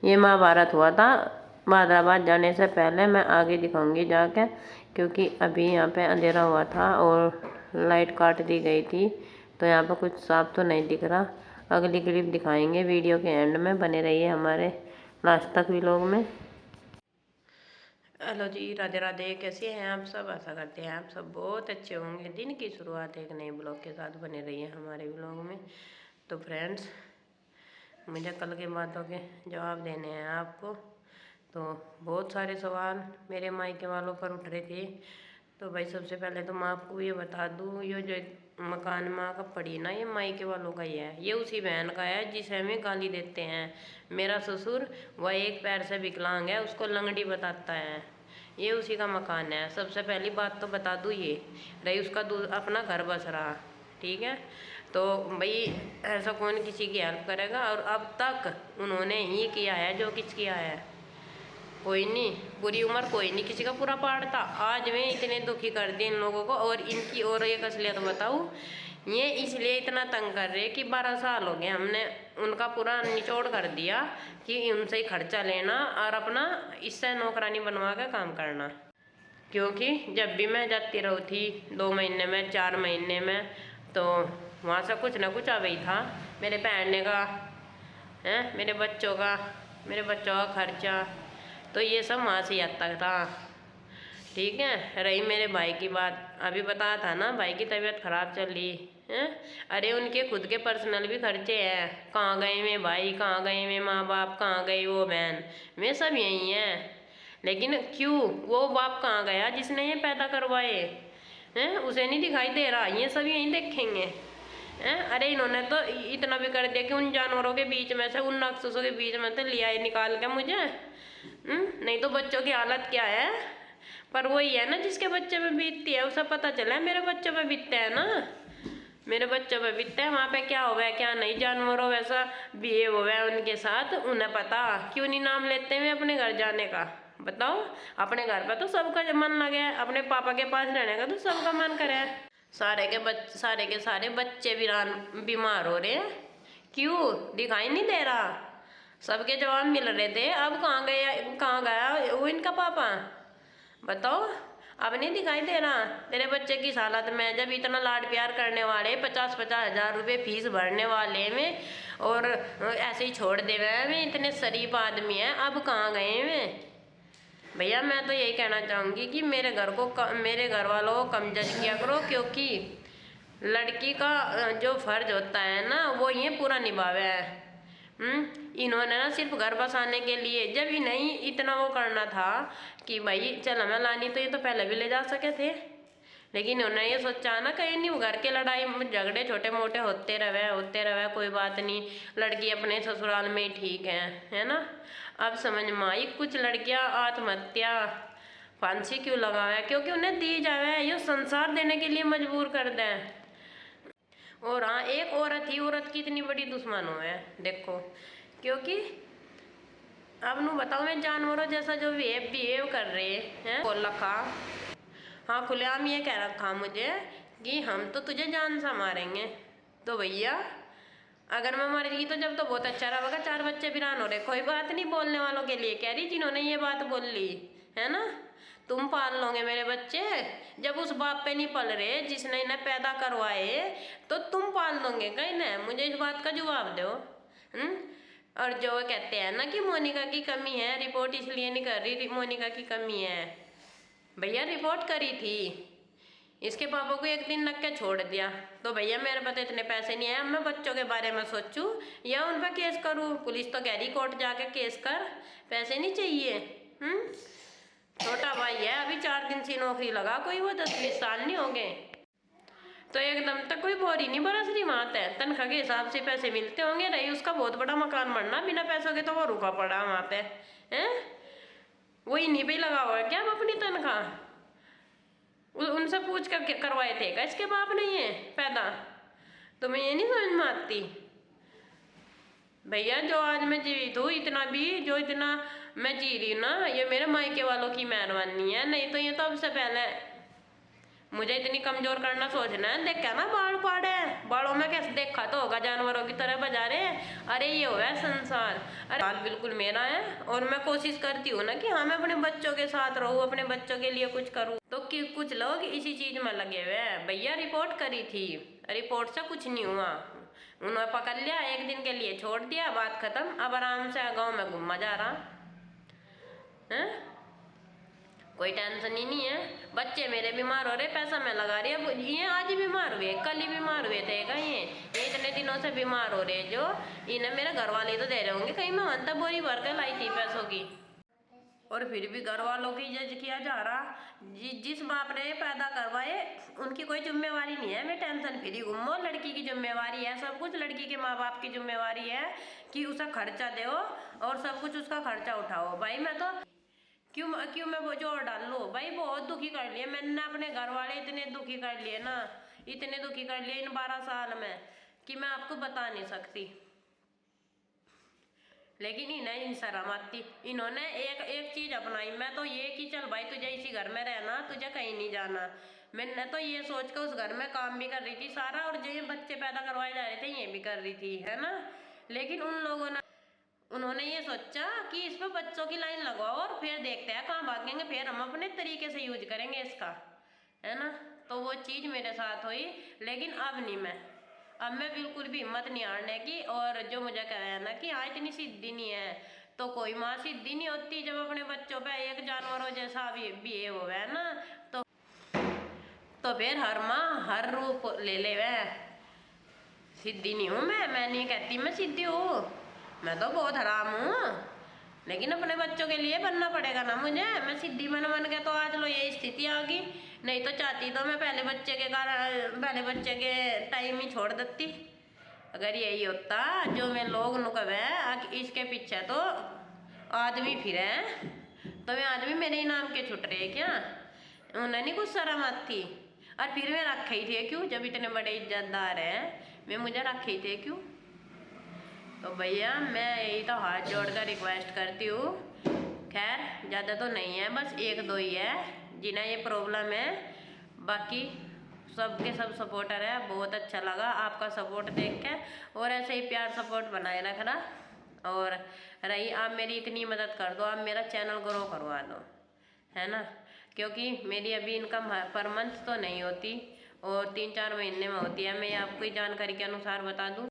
ये महाभारत हुआ था। बादराबाद जाने से पहले मैं आगे दिखाऊंगी जाके, क्योंकि अभी यहाँ पे अंधेरा हुआ था और लाइट काट दी गई थी, तो यहाँ पे कुछ साफ तो नहीं दिख रहा। अगली क्लिप दिखाएंगे वीडियो के एंड में, बने रहिए हमारे लास्ट तक व्लॉग में। हेलो जी, राधे राधे। कैसे हैं आप सब? आशा करते हैं आप सब बहुत अच्छे होंगे। दिन की शुरुआत एक नए ब्लॉग के साथ, बने रहिए हमारे ब्लॉग में। तो फ्रेंड्स, मुझे कल के बातों के जवाब देने हैं आपको। तो बहुत सारे सवाल मेरे मायके वालों पर उठ रहे थे। तो भाई सबसे पहले तो मैं आपको ये बता दूँ, ये जो मकान माँ का पड़ी ना, ये मायके वालों का ही है। ये उसी बहन का है जिसे हमें गाली देते हैं। मेरा ससुर वह एक पैर से विकलांग है, उसको लंगड़ी बताता है। ये उसी का मकान है। सबसे पहली बात तो बता दूँ, ये रही उसका अपना घर बस रहा। ठीक है, तो भाई ऐसा कौन किसी की हेल्प करेगा? और अब तक उन्होंने ही किया है जो कुछ किया है। कोई नहीं, पूरी उम्र कोई नहीं किसी का पूरा पाड़ता। आज मैं इतने दुखी कर दी इन लोगों को। और इनकी और एक असलियत बताऊँ, ये इसलिए इतना तंग कर रहे कि 12 साल हो गए हमने उनका पूरा निचोड़ कर दिया कि उनसे ही खर्चा लेना और अपना इससे नौकरानी बनवा कर काम करना। क्योंकि जब भी मैं जाती रही थी 2 महीने में, 4 महीने में, तो वहाँ से कुछ ना कुछ आ गई था। मेरे पहनने का है, मेरे बच्चों का खर्चा, तो ये सब वहाँ से आता था। ठीक है, रही मेरे भाई की बात, अभी बताया था ना, भाई की तबीयत ख़राब चल रही है। अरे उनके खुद के पर्सनल भी खर्चे हैं। कहाँ गए मैं भाई, कहाँ गए मैं माँ बाप, कहाँ गई वो बहन, वे सब यही हैं। लेकिन क्यों वो बाप कहाँ गया जिसने ये पैदा करवाए हैं? उसे नहीं दिखाई दे रहा? ये सब यहीं देखेंगे हैं। अरे इन्होंने तो इतना भी कर दिया कि उन जानवरों के बीच में से, उन राक्षसों के बीच में से लिया है निकाल के मुझे। नहीं तो बच्चों की हालत क्या है? पर वही है ना, जिसके बच्चे पे बीतती है उसे पता चला है। मेरे बच्चों पे बीतते हैं ना, मेरे बच्चों पे बीतते हैं। वहाँ पे क्या हुआ है क्या नहीं, जानवरों वैसा बिहेव हुआ है उनके साथ, उन्हें पता। क्यों नहीं नाम लेते हैं अपने घर जाने का? बताओ, अपने घर पर तो सबका मन लगे है, अपने पापा के पास रहने का तो सबका मन करे है। सारे के सारे बच्चे बीमार हो रहे हैं। क्यों दिखाई नहीं दे रहा? सबके जवाब मिल रहे थे, अब कहाँ गया वो इनका पापा? बताओ, अब नहीं दिखाई दे रहा? तेरे बच्चे की हालत में, जब इतना लाड प्यार करने वाले, 50-50 हज़ार रुपये फीस भरने वाले में, और ऐसे ही छोड़ दे हुए में, इतने शरीफ आदमी हैं, अब कहाँ गए में? भैया मैं तो यही कहना चाहूँगी कि मेरे घर वालों को कम जज किया करो, क्योंकि लड़की का जो फर्ज होता है ना, वो ये पूरा निभावे है। इन्होंने ना सिर्फ घर बसाने के लिए, जब ही नहीं इतना वो करना था कि भाई चल हमें लानी, तो ये तो पहले भी ले जा सके थे। लेकिन उन्होंने ये सोचा ना, कहीं नहीं घर के लड़ाई झगड़े छोटे मोटे होते रहे, कोई बात नहीं, लड़की अपने ससुराल में ही ठीक है ना। अब समझ में आई, कुछ लड़कियां आत्महत्या फांसी क्यों लगावे? क्योंकि उन्हें दी जावे, ये संसार देने के लिए मजबूर कर दें। और हाँ, एक औरत की इतनी बड़ी दुश्मन हो है देखो, क्योंकि अब नू बताओ, मैं जानवरों जैसा जो बिहेव कर रहे हैं, बोल रखा, हाँ खुलेआम ये कह रखा मुझे कि हम तो तुझे जान से मारेंगे। तो भैया अगर मैं मर गई तो जब तो बहुत अच्छा रहेगा, 4 बच्चे वीरान हो रहे, कोई बात नहीं, बोलने वालों के लिए कह रही जिन्होंने ये बात बोल ली है ना। तुम पाल लोगे मेरे बच्चे, जब उस बाप पे नहीं पल रहे जिसने इन्हें पैदा करवाए, तो तुम पाल दोगे कहीं ना? मुझे इस बात का जवाब दो। और जो कहते हैं ना कि मोनिका की कमी है, रिपोर्ट इसलिए नहीं कर रही, मोनिका की कमी है। भैया रिपोर्ट करी थी, इसके पापा को एक दिन लग के छोड़ दिया। तो भैया मेरे पास इतने पैसे नहीं है, अब मैं बच्चों के बारे में सोचूं या उन पर केस करूं? पुलिस तो कह रही कोर्ट जाके केस कर, पैसे नहीं चाहिए। छोटा भाई है, अभी 4 दिन से नौकरी लगा, कोई वो 10-20 साल नहीं हो गए। तो एकदम तक कोई बोरी नहीं बरस रही वहाँ है, तनख्वाह के हिसाब से पैसे मिलते होंगे। रही उसका बहुत बड़ा मकान बनना, बिना पैसों के तो वो रुका पड़ा वहाँ पे है। वो इन्हीं पे लगा हुआ है क्या अपनी तनख्वाह? उनसे पूछ कर करवाए थे क्या इसके बाप नहीं है पैदा? तो मैं ये नहीं समझ में आती भैया, जो आज मैं जीवित हूँ, इतना भी जो इतना मैं जी रही हूँ ना, ये मेरे मायके वालों की मेहरबानी है। नहीं तो ये तो अब से पहले मुझे इतनी कमजोर करना सोचना है। देख क्या ना बाल पाड़े हैं, बालों में कैसे देखा तो होगा जानवरों की तरह बजा रहे हैं। अरे ये हुआ है संसार। अरे बाल बिल्कुल मेरा है और मैं कोशिश करती हूँ ना कि हाँ मैं अपने बच्चों के साथ रहूँ, अपने बच्चों के लिए कुछ करूँ। तो कुछ लोग इसी चीज में लगे हुए हैं। भैया रिपोर्ट करी थी, रिपोर्ट से कुछ नहीं हुआ, उन्होंने पकड़ लिया, एक दिन के लिए छोड़ दिया, बात खत्म। अब आराम से गाँव में घूमा जा रहा है, कोई टेंशन ही नहीं है। बच्चे मेरे बीमार हो रहे, पैसा मैं लगा रही अब ये आज ही बीमार हुए, कल ही बीमार हुए थे कहीं ये इतने दिनों से बीमार हो रहे जो इन्हें मेरे घर वाले तो दे रहे होंगे, कहीं मैं मनता बोरी भर कर लाई थी पैसों की, और फिर भी घर वालों की जज किया जा रहा। जिस बाप ने पैदा करवाए उनकी कोई जिम्मेवारी नहीं है, मैं टेंशन फ्री घूमो। लड़की की जिम्मेवारी है सब कुछ, लड़की के माँ बाप की जिम्मेवारी है कि उसे खर्चा दो और सब कुछ उसका खर्चा उठाओ। भाई मैं तो क्यों मैं वो जोर डाल लूँ भाई, बहुत दुखी कर लिए मैंने अपने घर वाले, इतने दुखी कर लिए ना, इतने दुखी कर लिए इन 12 साल में कि मैं आपको बता नहीं सकती। लेकिन इन्हें इन शर्म आती, इन्होंने एक चीज अपनाई, मैं तो ये कि चल भाई तुझे इसी घर में रहना, तुझे कहीं नहीं जाना। मैंने तो ये सोच कर उस घर में काम भी कर रही थी सारा, और जो ये बच्चे पैदा करवाए जा रहे थे ये भी कर रही थी, है ना। लेकिन उन लोगों ने उन्होंने ये सोचा कि इस पर बच्चों की लाइन लगवाओ और फिर देखते हैं कहाँ भागेंगे, फिर हम अपने तरीके से यूज करेंगे इसका, है ना। तो वो चीज़ मेरे साथ हुई, लेकिन अब नहीं, अब मैं बिल्कुल भी हिम्मत नहीं हारने की। और जो मुझे कह रहा है ना कि हाँ इतनी सिद्धि नहीं है, तो कोई माँ सिद्धि नहीं होती जब अपने बच्चों पे एक जानवरों जैसा भी बिहेव हो है ना, तो फिर हर माँ हर रूप ले ले वह। सिद्धि नहीं हूँ मैं नहीं कहती मैं सिद्धि हूँ, मैं तो बहुत हराम हूँ, लेकिन अपने बच्चों के लिए बनना पड़ेगा ना मुझे। मैं सिद्धि मन के तो आज लो ये स्थिति आ गई, नहीं तो चाहती तो मैं पहले बच्चे के टाइम ही छोड़ देती। अगर यही होता जो मैं लोग नुकब है इसके पीछे तो आदमी फिरे, तो मैं आदमी मेरे ही नाम के छुट रहे क्या, उन्हें नहीं कुछ शर्म आती। और फिर मैं रखे ही थे क्यों, जब इतने बड़े इज्जतदार हैं मैं मुझे रखे ही थे क्यों। तो भैया मैं यही तो हाथ जोड़कर रिक्वेस्ट करती हूँ, खैर ज़्यादा तो नहीं है, बस एक दो ही है जिन्हें ये प्रॉब्लम है, बाकी सबके सब सपोर्टर है। बहुत अच्छा लगा आपका सपोर्ट देख के, और ऐसे ही प्यार सपोर्ट बनाए रखना। और रही आप मेरी इतनी मदद कर दो, आप मेरा चैनल ग्रो करवा दो, है ना, क्योंकि मेरी अभी इनकम पर मंथ तो नहीं होती और 3-4 महीने में होती है। मैं आपको जानकारी के अनुसार बता दूँ,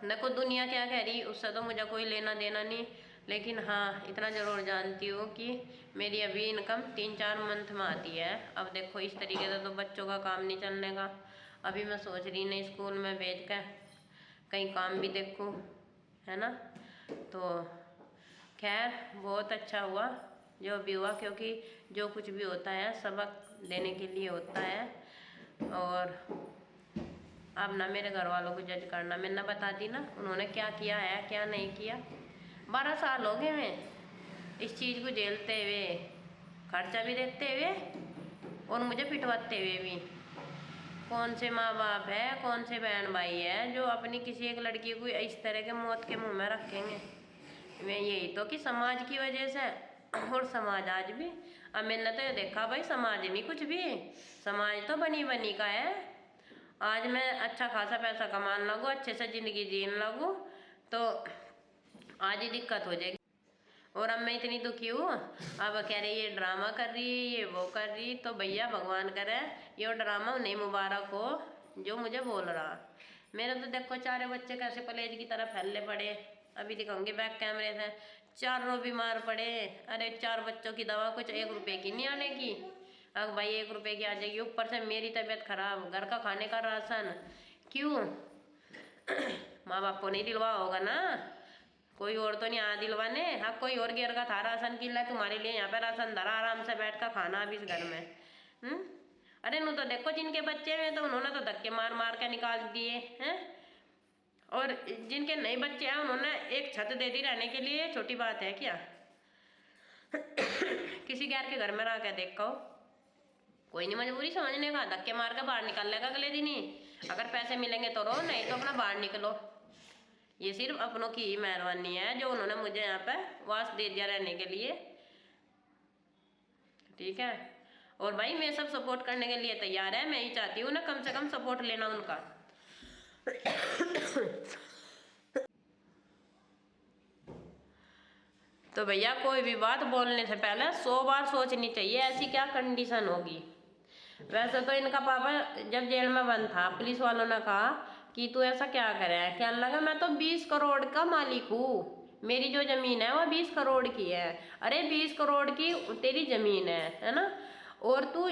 देखो दुनिया क्या कह रही उससे तो मुझे कोई लेना देना नहीं, लेकिन हाँ इतना ज़रूर जानती हूँ कि मेरी अभी इनकम 3-4 मंथ में आती है। अब देखो इस तरीके से तो बच्चों का काम नहीं चलने का, अभी मैं सोच रही नहीं स्कूल में भेज कर कहीं काम भी देखूँ, है ना। तो खैर बहुत अच्छा हुआ जो भी हुआ, क्योंकि जो कुछ भी होता है सबक देने के लिए होता है। और अब ना मेरे घर वालों को जज करना, मैंने बता दी ना उन्होंने क्या किया है क्या नहीं किया। 12 साल हो गए मैं इस चीज़ को झेलते हुए, खर्चा भी देते हुए और मुझे पिटवाते हुए भी। कौन से माँ बाप है, कौन से बहन भाई है जो अपनी किसी एक लड़की को इस तरह के मौत के मुंह में रखेंगे। मैं यही तो कि समाज की वजह से, और समाज आज भी, अब मैंने तो ये देखा भाई समाज नहीं कुछ भी, समाज तो बनी का है। आज मैं अच्छा खासा पैसा कमाने लगूँ, अच्छे से ज़िंदगी जीने लगूँ तो आज ही दिक्कत हो जाएगी। और अब मैं इतनी दुखी हूँ, अब कह रही ये ड्रामा कर रही है ये वो कर रही, तो भैया भगवान करे ये ड्रामा नहीं मुबारक हो जो मुझे बोल रहा। मेरे तो देखो 4 बच्चे कैसे कलेज की तरह फैले पड़े, अभी दिखाऊंगी बैक कैमरे से, 4 बीमार पड़े। अरे 4 बच्चों की दवा कुछ 1 रुपये की नहीं आने की, अब भाई 1 रुपये की आ जाएगी, ऊपर से मेरी तबीयत खराब, घर का खाने का राशन क्यों माँ बाप को नहीं दिलवा होगा ना, कोई और तो नहीं आ दिलवाने। हाँ कोई और घेर का था राशन किला तुम्हारे लिए, यहाँ पे राशन धरा आराम से बैठ कर खाना अभी इस घर में। अरे नो तो देखो जिनके बच्चे हैं तो उन्होंने तो धक्के मार मार के निकाल दिए हैं, और जिनके नए बच्चे हैं उन्होंने एक छत दे दी रहने के लिए, छोटी बात है क्या किसी गैर के घर में रह के देखो, कोई नहीं मजबूरी समझने का, धक्के मार के बाहर निकालने का अगले दिन ही, अगर पैसे मिलेंगे तो रहो नहीं तो अपना बाहर निकलो। ये सिर्फ अपनों की ही मेहरबानी है जो उन्होंने मुझे यहाँ पे वास दे दिया रहने के लिए, ठीक है। और भाई मैं सब सपोर्ट करने के लिए तैयार है, मैं ही चाहती हूँ ना कम से कम सपोर्ट लेना उनका। तो भैया कोई भी बात बोलने से पहले 100 बार सोचनी चाहिए, ऐसी क्या कंडीशन होगी। वैसे तो इनका पापा जब जेल में बंद था, पुलिस वालों ने कहा कि तू ऐसा क्या करे है, कहने लगा मैं तो 20 करोड़ का मालिक हूँ, मेरी जो जमीन है वो 20 करोड़ की है। अरे 20 करोड़ की तेरी जमीन है ना, और तू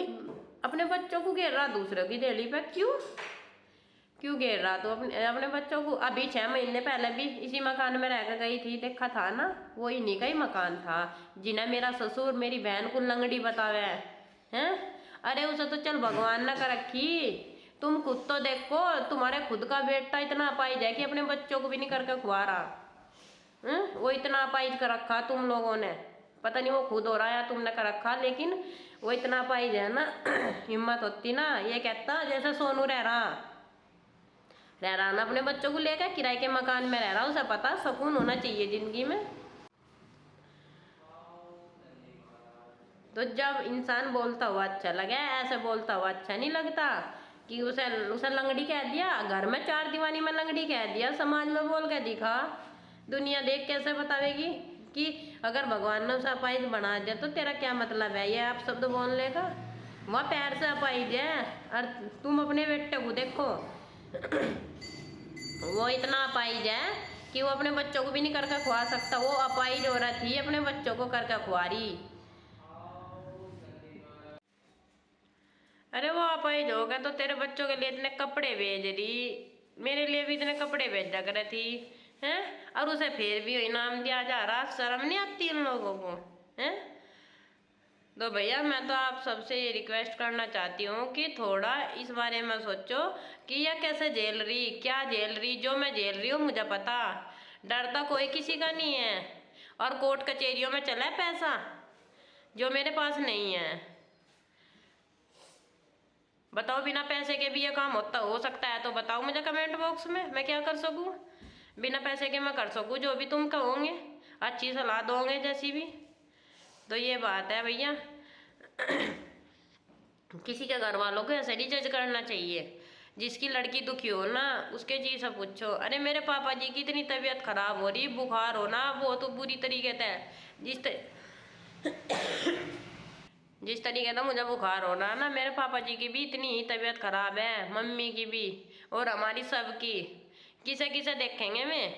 अपने बच्चों को घेर रहा दूसरों की देली पे, क्यों घेर रहा तू अपने अपने बच्चों को। अभी 6 महीने पहले भी इसी मकान में रहकर गई थी, देखा था ना, वो इन्हीं का ही मकान था जिन्हें मेरा ससुर मेरी बहन को लंगड़ी बतावे हैं। अरे उसे तो चल भगवान ने कर रखी, तुम खुद तो देखो, तुम्हारे खुद का बेटा इतना अपाइज है कि अपने बच्चों को भी नहीं करके खुआ रहा। वो इतना अपाइज कर रखा तुम लोगों ने, पता नहीं वो खुद हो रहा है या तुमने कर रखा, लेकिन वो इतना अपाइज है ना। हिम्मत होती ना, ये कहता जैसे सोनू रह रहा ना अपने बच्चों को लेकर किराए के मकान में रह रहा, उसे पता सुकून होना चाहिए जिंदगी में। तो जब इंसान बोलता हुआ अच्छा लगे, ऐसे बोलता हुआ अच्छा नहीं लगता कि उसे उसे लंगड़ी कह दिया, घर में 4 दीवानी में लंगड़ी कह दिया, समाज में बोल के दिखा, दुनिया देख कैसे बतावेगी कि अगर भगवान ने उसे अपाइज बना दिया तो तेरा क्या मतलब है ये आप शब्द बोलने का। वह पैर से अपाइज है, और तुम अपने बेटे को देखो, वो इतना अपाइज है कि वो अपने बच्चों को भी नहीं करके खुआ सकता, वो अपाइज औरत ही अपने बच्चों को करके खुआ रही। अरे वो अपाइज होगा तो तेरे बच्चों के लिए इतने कपड़े भेज रही, मेरे लिए भी इतने कपड़े भेजा करे थी हैं, और उसे फिर भी इनाम दिया जा रहा, शर्म नहीं आती इन लोगों को हैं। तो भैया मैं तो आप सबसे ये रिक्वेस्ट करना चाहती हूँ कि थोड़ा इस बारे में सोचो कि यह कैसे झेल रही, क्या झेल रही। जो मैं झेल रही हूँ मुझे पता, डरता कोई किसी का नहीं है, और कोर्ट कचहरियों में चला है पैसा जो मेरे पास नहीं है। बताओ बिना पैसे के भी ये काम होता हो सकता है तो बताओ मुझे कमेंट बॉक्स में, मैं क्या कर सकूँ बिना पैसे के, मैं कर सकूँ जो भी तुम कहोगे, अच्छी सलाह दोगे जैसी भी। तो ये बात है भैया। किसी के घर वालों को ऐसे नहीं जज करना चाहिए, जिसकी लड़की दुखी हो ना उसके जी से पूछो। अरे मेरे पापा जी की इतनी तबीयत खराब हो रही, बुखार हो ना वो तो बुरी तरीके से, जिस तरीके से मुझे बुखार हो रहा है ना, मेरे पापा जी की भी इतनी ही तबीयत खराब है, मम्मी की भी और हमारी सबकी, किसे किसे देखेंगे मैं।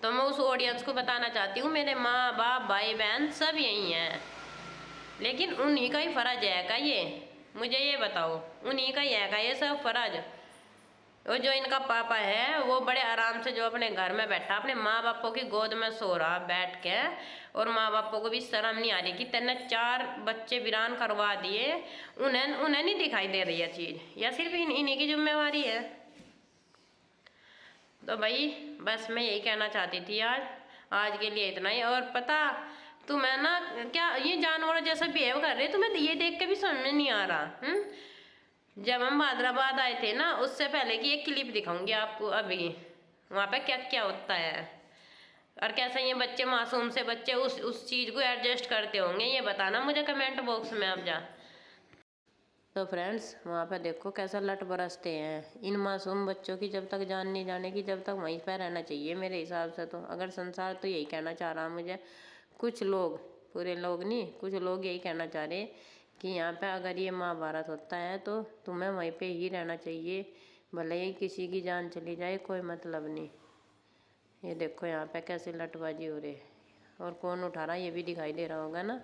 तो मैं उस ऑडियंस को बताना चाहती हूँ मेरे माँ बाप भाई बहन सब यही हैं, लेकिन उन्हीं का ही फर्ज है का ये, मुझे ये बताओ उन्हीं का ही है का ये सब फर्ज। और जो इनका पापा है वो बड़े आराम से जो अपने घर में बैठा अपने माँ बापों की गोद में सो रहा बैठ के, और माँ बापों को भी शर्म नहीं आ रही कि तेने 4 बच्चे वीरान करवा दिए, उन्हें उन्हें नहीं दिखाई दे रही है चीज़, या सिर्फ इन्हीं की जिम्मेवारी है। तो भाई बस मैं यही कहना चाहती थी आज के लिए इतना ही। और पता तुम्हें ना क्या ये जानवरों जैसा बिहेव कर रहे, तुम्हें ये देख के भी समझ में नहीं आ रहा। जब हम हैदराबाद आए थे ना, उससे पहले की एक क्लिप दिखाऊंगी आपको अभी, वहाँ पे क्या क्या होता है और कैसे ये बच्चे मासूम से बच्चे उस चीज़ को एडजस्ट करते होंगे, ये बताना मुझे कमेंट बॉक्स में आप जा। तो फ्रेंड्स वहाँ पे देखो कैसा लट बरसते हैं, इन मासूम बच्चों की जब तक जान नहीं जाने की जब तक वहीं पर रहना चाहिए मेरे हिसाब से। तो अगर संसार तो यही कहना चाह रहा मुझे, कुछ लोग, पूरे लोग नहीं, कुछ लोग यही कहना चाह रहे कि यहाँ पे अगर ये महाभारत होता है तो तुम्हें वहीं पे ही रहना चाहिए, भले ही किसी की जान चली जाए कोई मतलब नहीं। ये देखो यहाँ पे कैसे लटबाजी हो रही है, और कौन उठा रहा ये भी दिखाई दे रहा होगा ना।